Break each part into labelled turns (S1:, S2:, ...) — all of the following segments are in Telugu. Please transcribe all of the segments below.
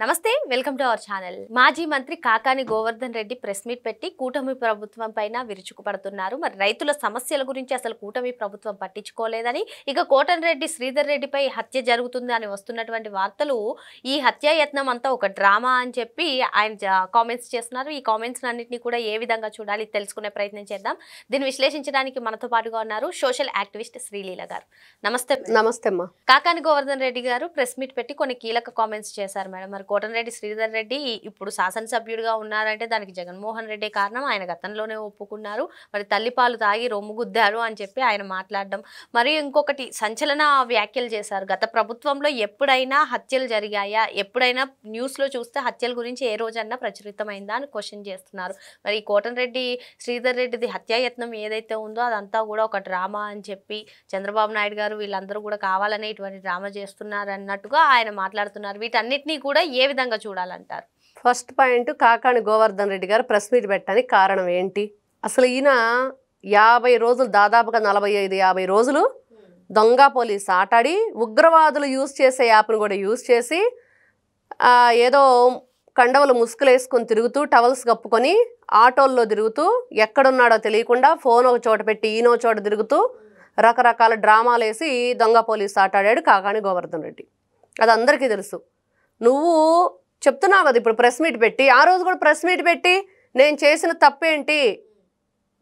S1: నమస్తే వెల్కమ్ టు అవర్ ఛానల్. మాజీ మంత్రి కాకాని గోవర్ధన్ రెడ్డి ప్రెస్ మీట్ పెట్టి కూటమి ప్రభుత్వం పైన విరుచుకుపడుతున్నారు. మరి రైతుల సమస్యల గురించి అసలు కూటమి ప్రభుత్వం పట్టించుకోలేదని, ఇక కోటంరెడ్డి శ్రీధర్ రెడ్డిపై హత్య జరుగుతుంది అని వస్తున్నటువంటి వార్తలు ఈ హత్యాయత్నం అంతా ఒక డ్రామా అని చెప్పి ఆయన కామెంట్స్ చేస్తున్నారు. ఈ కామెంట్స్ అన్నింటినీ కూడా ఏ విధంగా చూడాలి తెలుసుకునే ప్రయత్నం చేద్దాం. దీన్ని విశ్లేషించడానికి మనతో పాటుగా ఉన్నారు సోషల్ యాక్టివిస్ట్ శ్రీలీల గారు. నమస్తే.
S2: నమస్తే అమ్మా.
S1: కాకాని గోవర్ధన్ రెడ్డి గారు ప్రెస్ మీట్ పెట్టి కొన్ని కీలక కామెంట్స్ చేశారు మేడం. మరి కోటంరెడ్డి శ్రీధర్ రెడ్డి ఇప్పుడు శాసనసభ్యుడిగా ఉన్నారంటే దానికి జగన్మోహన్ రెడ్డి కారణం. ఆయన గతంలోనే ఒప్పుకున్నారు. మరి తల్లిపాలు తాగి రొమ్ముగుద్దారు అని చెప్పి ఆయన మాట్లాడడం, మరియు ఇంకొకటి సంచలన వ్యాఖ్యలు చేశారు. గత ప్రభుత్వంలో ఎప్పుడైనా హత్యలు జరిగాయా, ఎప్పుడైనా న్యూస్లో చూస్తే హత్యల గురించి ఏ రోజన్నా ప్రచురితమైందా అని క్వశ్చన్ చేస్తున్నారు. మరి కోటంరెడ్డి శ్రీధర్ రెడ్డిది హత్యాయత్నం ఏదైతే ఉందో అదంతా కూడా ఒక డ్రామా అని చెప్పి చంద్రబాబు నాయుడు గారు వీళ్ళందరూ కూడా కావాలనే ఇటువంటి డ్రామా చేస్తున్నారు అన్నట్టుగా ఆయన మాట్లాడుతున్నారు. వీటన్నిటినీ కూడా ఏ విధంగా చూడాలంటారు?
S2: ఫస్ట్ పాయింట్, కాకాని గోవర్ధన్ రెడ్డి గారు ప్రెస్ మీట్ పెట్టడానికి కారణం ఏంటి? అసలు ఈయన 50 రోజులు, దాదాపుగా 45-50 రోజులు దొంగ పోలీస్ ఆటాడి ఉగ్రవాదులు యూజ్ చేసే యాప్ను కూడా యూజ్ చేసి ఏదో కండవలు ముసుగులు వేసుకొని తిరుగుతూ, టవల్స్ కప్పుకొని ఆటోల్లో తిరుగుతూ, ఎక్కడున్నాడో తెలియకుండా ఫోన్ ఒక చోట పెట్టి ఈయనో చోట తిరుగుతూ రకరకాల డ్రామాలు వేసి దొంగ పోలీస్ ఆటాడాడు కాకాని గోవర్ధన్ రెడ్డి. అది అందరికీ తెలుసు. నువ్వు చెప్తున్నావు కదా ఇప్పుడు ప్రెస్ మీట్ పెట్టి, ఆ రోజు కూడా ప్రెస్ మీట్ పెట్టి నేను చేసిన తప్పేంటి,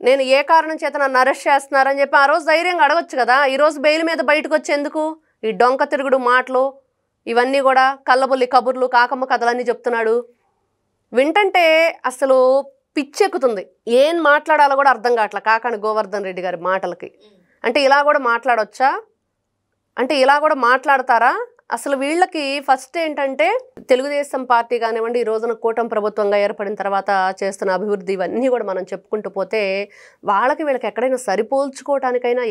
S2: నేను ఏ కారణం చేత నన్ను అరెస్ట్ చేస్తున్నారని చెప్పి ఆ రోజు ధైర్యంగా అడగొచ్చు కదా. ఈరోజు బెయిల్ మీద బయటకు వచ్చేందుకు ఈ డొంక తిరుగుడు మాటలు, ఇవన్నీ కూడా కళ్ళబుల్లి కబుర్లు, కాకమ్మ కథలన్నీ చెప్తున్నాడు. వింటంటే అసలు పిచ్చెక్కుతుంది. ఏం మాట్లాడాలో కూడా అర్థం కావట్లే కాకాని గోవర్ధన్ రెడ్డి గారి మాటలకి. అంటే ఇలా కూడా మాట్లాడొచ్చా, అంటే ఇలా కూడా మాట్లాడతారా? అసలు వీళ్ళకి ఫస్ట్ ఏంటంటే తెలుగుదేశం పార్టీ కానివ్వండి, ఈ రోజున కూటమి ప్రభుత్వంగా ఏర్పడిన తర్వాత చేస్తున్న అభివృద్ధి ఇవన్నీ కూడా మనం చెప్పుకుంటూ పోతే వాళ్ళకి వీళ్ళకి ఎక్కడైనా సరిపోల్చుకోవటానికైనా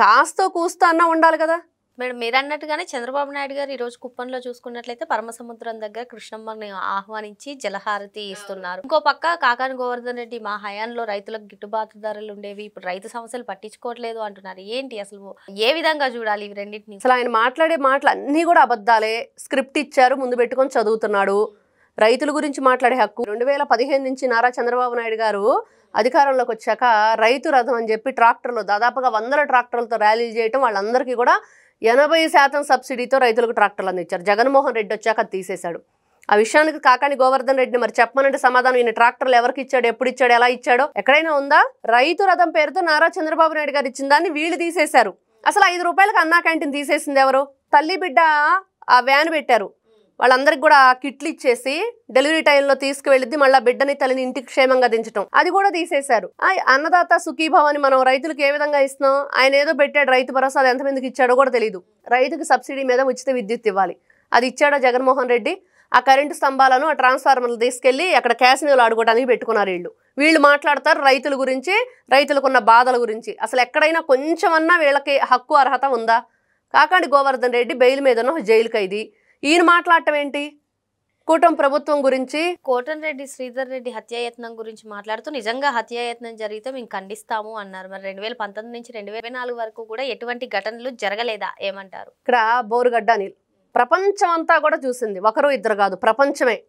S2: కాస్తో కూస్తో అన్నా ఉండాలి కదా
S1: మేడం. మీరు అన్నట్టుగానే చంద్రబాబు నాయుడు గారు ఈరోజు కుప్పంలో చూసుకున్నట్లయితే పరమసముద్రం దగ్గర కృష్ణమ్మని ఆహ్వానించి జలహారతి ఇస్తున్నారు. ఇంకో పక్క కాకాని గోవర్ధన్ రెడ్డి మా హయాంలో రైతులకు గిట్టుబాటు ధరలు ఉండేవి, ఇప్పుడు రైతు సమస్యలు పట్టించుకోవట్లేదు అంటున్నారు. ఏంటి అసలు ఏ విధంగా చూడాలి ఇవి రెండింటిని?
S2: అసలు ఆయన మాట్లాడే మాటలు అన్నీ కూడా అబద్ధాలే. స్క్రిప్ట్ ఇచ్చారు, ముందు పెట్టుకొని చదువుతున్నాడు. రైతుల గురించి మాట్లాడే హక్కు 2015 నుంచి నారా చంద్రబాబు నాయుడు గారు అధికారంలోకి వచ్చాక రైతు రథం అని చెప్పి ట్రాక్టర్లు దాదాపుగా 100 ట్రాక్టర్లతో ర్యాలీ చేయటం, వాళ్ళందరికీ కూడా 80% సబ్సిడీతో రైతులకు ట్రాక్టర్లు అందించారు. జగన్మోహన్ రెడ్డి వచ్చాక అది తీసేశాడు. ఆ విషయానికి కాకాని గోవర్ధన్ రెడ్డిని మరి చెప్పమనంటే సమాధానం, ఈయన ట్రాక్టర్లు ఎవరికి ఇచ్చాడు, ఎప్పుడు ఇచ్చాడు, ఎలా ఇచ్చాడో ఎక్కడైనా ఉందా? రైతు రథం పేరుతో నారా చంద్రబాబు నాయుడు గారు ఇచ్చిన దాన్ని వీళ్ళు తీసేశారు. అసలు 5 రూపాయలకు అన్నా క్యాంటీన్ తీసేసింది ఎవరు? తల్లి బిడ్డ ఆ వ్యాన్ పెట్టారు, వాళ్ళందరికి కూడా కిట్లు ఇచ్చేసి డెలివరీ టైంలో తీసుకువెళ్ళిద్ది, మళ్ళీ బిడ్డని తల్లిని ఇంటికి క్షేమంగా దించడం, అది కూడా తీసేశారు. అన్నదాత సుఖీభావ్ అని మనం రైతులకు ఏ విధంగా ఇస్తున్నాం? ఆయన ఏదో పెట్టాడు రైతు భరోసా, అది ఎంతమందికి ఇచ్చాడో కూడా తెలియదు. రైతుకి సబ్సిడీ మీద ఉచిత విద్యుత్ ఇవ్వాలి, అది ఇచ్చాడో జగన్మోహన్ రెడ్డి? ఆ కరెంటు స్తంభాలను, ఆ ట్రాన్స్ఫార్మర్లు తీసుకెళ్లి అక్కడ క్యాసినోలు ఆడుకోవడానికి పెట్టుకున్నారు. వీళ్ళు మాట్లాడతారు రైతుల గురించి, రైతులకున్న బాధల గురించి. అసలు ఎక్కడైనా కొంచెమన్నా వీళ్ళకి హక్కు అర్హత ఉందా? కాకాని గోవర్ధన్ రెడ్డి బెయిల్ మీద ఉన్న జైలు ఖైదీ, ఈయన మాట్లాడటం ఏంటి కూటమి ప్రభుత్వం గురించి?
S1: కోటంరెడ్డి శ్రీధర్ రెడ్డి హత్యాయత్నం గురించి మాట్లాడుతూ నిజంగా హత్యాయత్నం జరిగితే మేము ఖండిస్తాము అన్నారు. మరి 2019 నుంచి 2024 వరకు కూడా ఎటువంటి ఘటనలు జరగలేదా? ఏమంటారు?
S2: ఇక్కడ బోరుగడ్డ అనిల్ ప్రపంచం అంతా కూడా చూసింది, ఒకరు ఇద్దరు కాదు, ప్రపంచమే.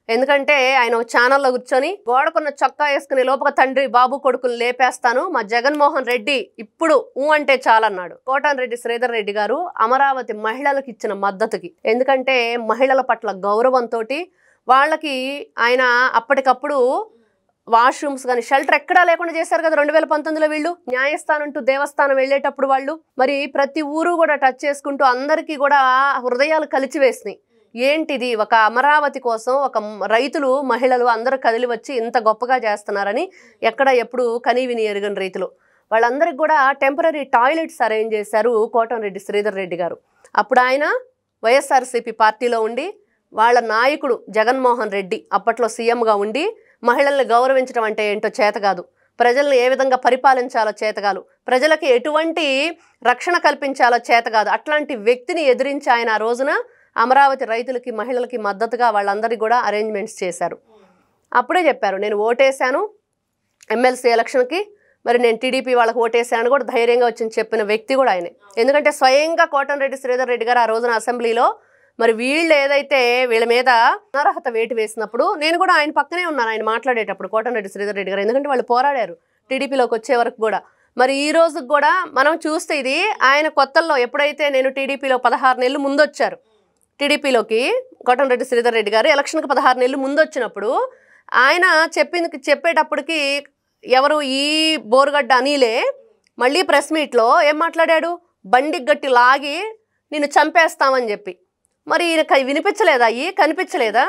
S2: ఎందుకంటే ఆయన ఒక ఛానల్లో కూర్చొని గోడకున్న చొక్కా వేసుకునే లోపల తండ్రి బాబు కొడుకులు లేపేస్తాను, మా జగన్మోహన్ రెడ్డి ఇప్పుడు అంటే చాలన్నాడు. కోటంరెడ్డి శ్రీధర్ రెడ్డి గారు అమరావతి మహిళలకు ఇచ్చిన మద్దతుకి, ఎందుకంటే మహిళల పట్ల గౌరవంతో వాళ్ళకి ఆయన అప్పటికప్పుడు వాష్రూమ్స్ కానీ షెల్టర్ ఎక్కడా లేకుండా చేశారు కదా 2019లో. వీళ్ళు న్యాయస్థానం టు దేవస్థానం వెళ్ళేటప్పుడు వాళ్ళు మరి ప్రతి ఊరు కూడా టచ్ చేసుకుంటూ అందరికీ కూడా హృదయాలు కలిచివేసినాయి. ఏంటిది, ఒక అమరావతి కోసం ఒక రైతులు, మహిళలు అందరూ కదిలి వచ్చి ఇంత గొప్పగా చేస్తున్నారని ఎక్కడ ఎప్పుడు కనీవిని ఎరుగని రైతులు వాళ్ళందరికీ కూడా టెంపరీ టాయిలెట్స్ అరేంజ్ చేశారు కోటంరెడ్డి శ్రీధర్ రెడ్డి గారు. అప్పుడు ఆయన వైఎస్ఆర్సీపీ పార్టీలో ఉండి వాళ్ళ నాయకుడు జగన్మోహన్ రెడ్డి అప్పట్లో సీఎంగా ఉండి మహిళల్ని గౌరవించడం అంటే ఏంటో చేత కాదు, ప్రజలను ఏ విధంగా పరిపాలించాలో చేతగాదు, ప్రజలకి ఎటువంటి రక్షణ కల్పించాలో చేత కాదు. అట్లాంటి వ్యక్తిని ఎదిరించి ఆయన ఆ రోజున అమరావతి రైతులకి, మహిళలకి మద్దతుగా వాళ్ళందరికీ కూడా అరేంజ్మెంట్స్ చేశారు. అప్పుడే చెప్పారు, నేను ఓటేశాను ఎమ్మెల్సీ ఎలక్షన్కి, మరి నేను టీడీపీ వాళ్ళకి ఓటేశాను కూడా ధైర్యంగా వచ్చి చెప్పిన వ్యక్తి కూడా ఆయనే. ఎందుకంటే స్వయంగా కోటంరెడ్డి శ్రీధర్ రెడ్డి గారు ఆ రోజున అసెంబ్లీలో మరి వీళ్ళు ఏదైతే వీళ్ళ మీద అనర్హత వేటు వేసినప్పుడు నేను కూడా ఆయన పక్కనే ఉన్నాను ఆయన మాట్లాడేటప్పుడు కోటంరెడ్డి శ్రీధర్ రెడ్డి గారు, ఎందుకంటే వాళ్ళు పోరాడారు టీడీపీలోకి వచ్చే వరకు కూడా. మరి ఈ రోజుకి కూడా మనం చూస్తే ఇది ఆయన కొత్తల్లో ఎప్పుడైతే నేను టీడీపీలో 16 నెలలు ముందు వచ్చారు టీడీపీలోకి కోటంరెడ్డి శ్రీధర్ రెడ్డి గారు ఎలక్షన్కి 16 నెలలు ముందు వచ్చినప్పుడు ఆయన చెప్పేటప్పటికి ఎవరు ఈ బోరుగడ్డ అనిలే మళ్ళీ ప్రెస్ మీట్లో ఏం మాట్లాడాడు, బండికి గట్టి లాగి నిన్ను చంపేస్తామని చెప్పి. మరి ఈయన వినిపించలేదా, కనిపించలేదా?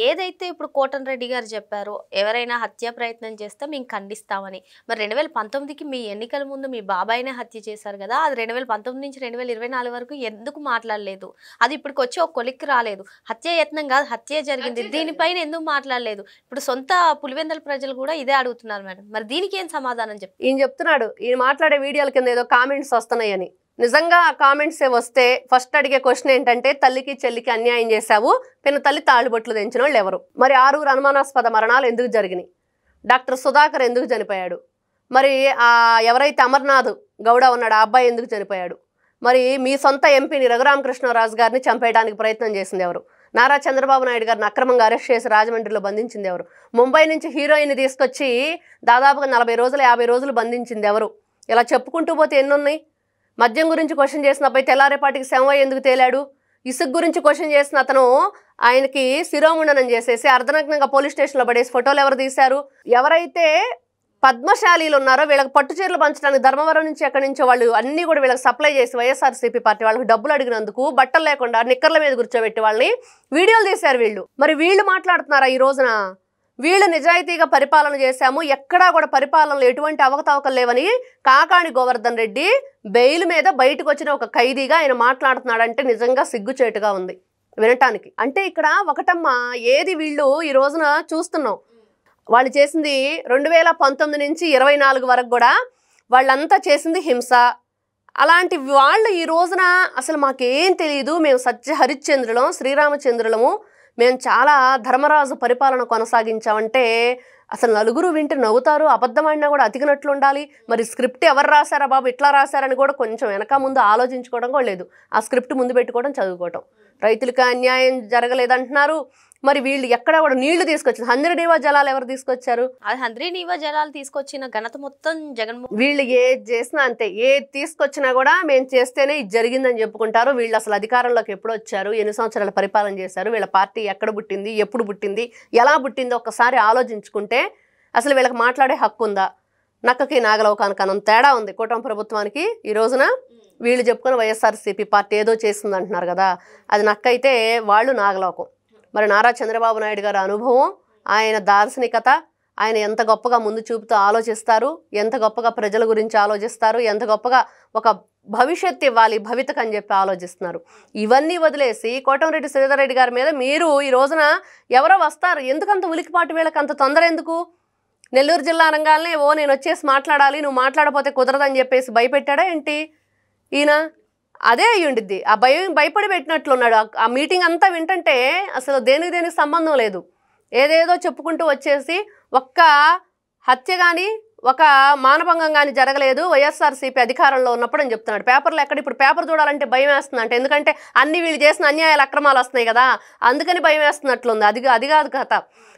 S1: ఏదైతే ఇప్పుడు కోటంరెడ్డి గారు చెప్పారో ఎవరైనా హత్య ప్రయత్నం చేస్తే మేము ఖండిస్తామని, మరి 2019కి మీ ఎన్నికల ముందు మీ బాబాయినే హత్య చేశారు కదా, అది 2019 నుంచి 2024 వరకు ఎందుకు మాట్లాడలేదు? అది ఇప్పటికి వచ్చి ఒక కొలిక్కి రాలేదు. హత్య యత్నం కాదు, హత్య జరిగింది, దీనిపైన ఎందుకు మాట్లాడలేదు? ఇప్పుడు సొంత పులివెందుల ప్రజలు కూడా ఇదే అడుగుతున్నారు మేడం. మరి దీనికి ఏం సమాధానం చెప్తారు?
S2: ఈయన చెప్తున్నాడు, ఈయన మాట్లాడే వీడియోల కింద ఏదో కామెంట్స్ వస్తున్నాయని. నిజంగా ఆ కామెంట్సే వస్తే ఫస్ట్ అడిగే క్వశ్చన్ ఏంటంటే, తల్లికి చెల్లికి అన్యాయం చేశావు, పిన్న తల్లి తాళిబొట్లు తెంచిన వాళ్ళు ఎవరు? మరి 6 అనుమానాస్పద మరణాలు ఎందుకు జరిగినాయి? డాక్టర్ సుధాకర్ ఎందుకు చనిపోయాడు? మరి ఎవరైతే అమర్నాథ్ గౌడ ఉన్నాడు ఆ అబ్బాయి ఎందుకు చనిపోయాడు? మరి మీ సొంత ఎంపీని రఘురామకృష్ణరాజు గారిని చంపేయడానికి ప్రయత్నం చేసింది ఎవరు? నారా చంద్రబాబు నాయుడు గారిని అక్రమంగా అరెస్ట్ చేసి రాజమండ్రిలో బంధించింది ఎవరు? ముంబై నుంచి హీరోయిన్ తీసుకొచ్చి దాదాపుగా 40 రోజులు 50 రోజులు బంధించింది ఎవరు? ఇలా చెప్పుకుంటూ పోతే ఎన్నున్నాయి. మద్యం గురించి క్వశ్చన్ చేసిన అబ్బాయి తెల్లారేపాటికి శవయ్య ఎందుకు తేలాడు? ఇసుక గురించి క్వశ్చన్ చేసిన అతను ఆయనకి శిరోముండనం చేసేసి అర్ధనగ్నంగా పోలీస్ స్టేషన్లో పడేసి ఫోటోలు ఎవరు తీశారు? ఎవరైతే పద్మశాలీలు ఉన్నారో వీళ్ళకి పట్టు చీరలు పంచడానికి ధర్మవరం నుంచి ఎక్కడి నుంచో వాళ్ళు అన్నీ కూడా వీళ్ళకి సప్లై చేసి వైఎస్ఆర్సీపీ పార్టీ వాళ్ళకి డబ్బులు అడిగినందుకు బట్టలు లేకుండా నిక్కర్ల మీద కూర్చోబెట్టి వాళ్ళని వీడియోలు తీశారు వీళ్ళు. మరి వీళ్ళు మాట్లాడుతున్నారా ఈ రోజున? వీళ్ళు నిజాయితీగా పరిపాలన చేశాము, ఎక్కడా కూడా పరిపాలనలో ఎటువంటి అవకతవకలు లేవని కాకాణి గోవర్ధన్ రెడ్డి బెయిల్ మీద బయటకు వచ్చిన ఒక ఖైదీగా ఆయన మాట్లాడుతున్నాడంటే నిజంగా సిగ్గుచేటుగా ఉంది వినటానికి. అంటే ఇక్కడ ఒకటమ్మా, ఏది వీళ్ళు ఈ రోజున చూస్తున్నాం, వాళ్ళు చేసింది 2019 నుంచి 24 వరకు కూడా వాళ్ళంతా చేసింది హింస. అలాంటి వాళ్ళు ఈ రోజున అసలు మాకేం తెలియదు, మేము సత్య హరిశ్చంద్రులం, శ్రీరామచంద్రులము, మేము చాలా ధర్మరాజు పరిపాలన కొనసాగించామంటే అసలు నలుగురు వింటూ నవ్వుతారు. అబద్ధం ఆడినా కూడా అతికినట్లు ఉండాలి. మరి స్క్రిప్ట్ ఎవరు రాశారా బాబు, ఇట్లా రాశారని కూడా కొంచెం వెనక ముందు ఆలోచించుకోవడం కూడా లేదు. ఆ స్క్రిప్ట్ ముందు పెట్టుకోవడం, చదువుకోవడం. రైతులకు అన్యాయం జరగలేదంటున్నారు. మరి వీళ్ళు ఎక్కడ కూడా నీళ్లు తీసుకొచ్చింది, హంద్రీనీవా జలాలు ఎవరు తీసుకొచ్చారు?
S1: అది హంద్రీనీవా జలాలు తీసుకొచ్చిన ఘనత మొత్తం జగన్మోహన్.
S2: వీళ్ళు ఏది చేసినా అంతే, ఏది తీసుకొచ్చినా కూడా మేము చేస్తేనే ఇది జరిగిందని చెప్పుకుంటారు. వీళ్ళు అసలు అధికారంలోకి ఎప్పుడు వచ్చారు, ఎన్ని సంవత్సరాలు పరిపాలన చేశారు, వీళ్ళ పార్టీ ఎక్కడ పుట్టింది, ఎప్పుడు పుట్టింది, ఎలా పుట్టిందో ఒక్కసారి ఆలోచించుకుంటే అసలు వీళ్ళకి మాట్లాడే హక్కు ఉందా? నక్కకి నాగలోకానికి అనంత తేడా ఉంది కూటమి ప్రభుత్వానికి. ఈ రోజున వీళ్ళు చెప్పుకొని వైఎస్ఆర్సీపీ పార్టీ ఏదో చేస్తుంది అంటున్నారు కదా, అది నక్కైతే వాళ్ళు నాగలోకం. మరి నారా చంద్రబాబు నాయుడు గారి అనుభవం, ఆయన దార్శనికత, ఆయన ఎంత గొప్పగా ముందు చూపుతూ ఆలోచిస్తారు, ఎంత గొప్పగా ప్రజల గురించి ఆలోచిస్తారు, ఎంత గొప్పగా ఒక భవిష్యత్తు ఇవ్వాలి భవితకు అని చెప్పి ఆలోచిస్తున్నారు. ఇవన్నీ వదిలేసి కోటంరెడ్డి శ్రీధర్ రెడ్డి గారి మీద మీరు ఈ రోజున ఎవరో వస్తారు, ఎందుకంత ఉలికిపాటు, వీళ్ళకి అంత తొందర ఎందుకు? నెల్లూరు జిల్లా అనగానే నేను వచ్చేసి మాట్లాడాలి, నువ్వు మాట్లాడపోతే కుదరదని చెప్పేసి భయపెట్టాడా ఏంటి ఈయన? అదే అయ్యుండిద్ది. ఆ భయపడి పెట్టినట్లున్నాడు. ఆ మీటింగ్ అంతా వింటుంటే అసలు దేనికి సంబంధం లేదు, ఏదేదో చెప్పుకుంటూ వచ్చేసి ఒక్క హత్య కానీ ఒక మానభంగం కానీ జరగలేదు వైఎస్ఆర్సీపీ అధికారంలో ఉన్నప్పుడు అని చెప్తున్నాడు. పేపర్లో ఎక్కడ ఇప్పుడు పేపర్ చూడాలంటే భయం వేస్తుందంటే, ఎందుకంటే అన్ని వీళ్ళు చేసిన అన్యాయాలు అక్రమాలు వస్తున్నాయి కదా, అందుకని భయం వేస్తున్నట్లుంది. అది కాదు కథ.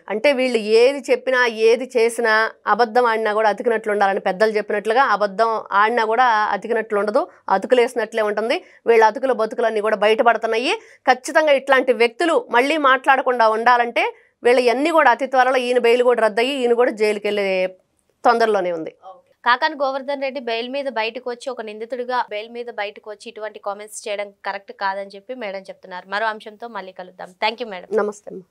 S2: అంటే వీళ్ళు ఏది చెప్పినా ఏది చేసినా అబద్ధం ఆడినా కూడా అతికినట్లు ఉండాలని పెద్దలు చెప్పినట్లుగా, అబద్ధం ఆడినా కూడా అతికినట్లు ఉండదు, అతుకులేసినట్లే ఉంటుంది. వీళ్ళ అతుకుల బతుకులన్నీ కూడా బయటపడుతున్నాయి. ఖచ్చితంగా ఇట్లాంటి వ్యక్తులు మళ్ళీ మాట్లాడకుండా ఉండాలంటే వీళ్ళ కూడా అతి త్వరలో ఈయన బెయిల్ కూడా రద్దయ్యి ఈయన కూడా జైలుకి వెళ్ళే తొందరలోనే ఉంది.
S1: కాకాని గోవర్ధన్ రెడ్డి బెయిల్ మీద బయటకు వచ్చి, ఒక నిందితుడిగా బెయిల్ మీద బయటకు వచ్చి ఇటువంటి కామెంట్స్ చేయడం కరెక్ట్ కాదని చెప్పి మేడం చెప్తున్నారు. మరో అంశంతో మళ్ళీ కలుద్దాం. Thank you madam.
S2: నమస్తే.